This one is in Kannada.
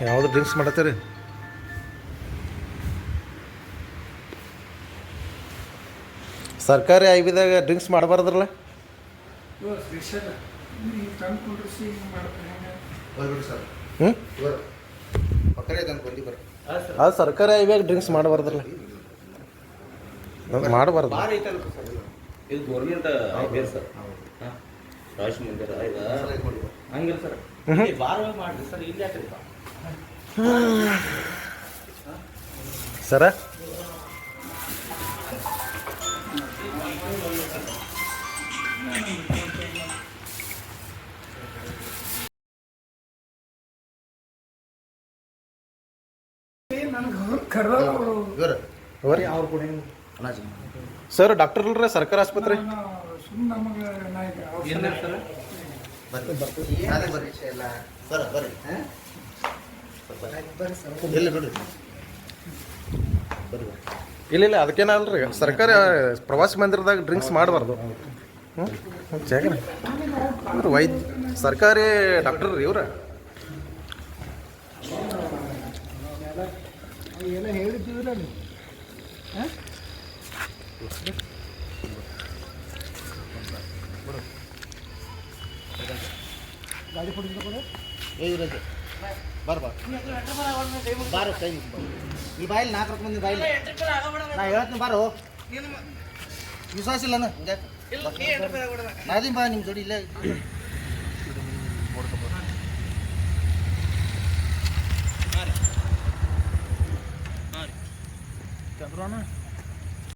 ಯಾವ್ದು ಡ್ರಿಂಕ್ಸ್ ಮಾಡತ್ತೀರಿ? ಸರ್ಕಾರಿ ಐಬಿದಾಗ ಡ್ರಿಂಕ್ಸ್ ಮಾಡಬಾರ್ದ್ರಲ್ಲ? ಹ್ಞೂ ಅದು ಸರ್ಕಾರಿ ಐಬಿಯಾಗ ಡ್ರಿಂಕ್ಸ್ ಮಾಡಬಾರ್ದ್ರಲ್ಲ? ಮಾಡಬಾರ್ದು. ಇದು ಗೌರ್ಮೆಂಟ್ ಸರ್. ರಾಜ್ ಮಂದಿರ ಹಂಗಿಲ್ಲ ಸರ್. ಬಾರ್ ಮಾಡಿರಿ ಸರ್. ಇಲ್ಲಿ ಯಾಕ್ರಿ ಸರ ಸರ್ ಡಾಕ್ಟರ್ ಅಲ್ರಿ ಸರ್ಕಾರಿ ಆಸ್ಪತ್ರೆ? ಇಲ್ಲ ಇಲ್ಲ ಅದಕ್ಕೇನಲ್ರಿ ಸರ್ಕಾರಿ ಪ್ರವಾಸಿ ಮಂದಿರದಾಗ ಡ್ರಿಂಕ್ಸ್ ಮಾಡಬಾರ್ದು. ಹ್ಞೂ ಜಾಗ ಅಂದ್ರೆ ವೈದ್ಯ ಸರ್ಕಾರಿ ಡಾಕ್ಟರ್ ರೀ ಇವ್ರ. ಎಲ್ಲ ಹೇಳಿದ್ದೀವಿಲ್ಲ ನೀವು. ಗಾಡಿ ಕೊಡಿದ್ರೆ ಬಾರೋ ಕೈ ಈ ಬಾಯಿಲ್ 4 ಮಂದಿ ಬಾಯಿಲ್ ನಾ ಹೇಳ್ತೀನಿ ಬಾರೋ. ವಿಶ್ವಾಸ ಇಲ್ಲ ನಾದಿ ಬಾ ನಿಮ್ಮ ಜೋಡಿ ಇಲ್ಲ. ಚಂದ್ರಣ್ಣ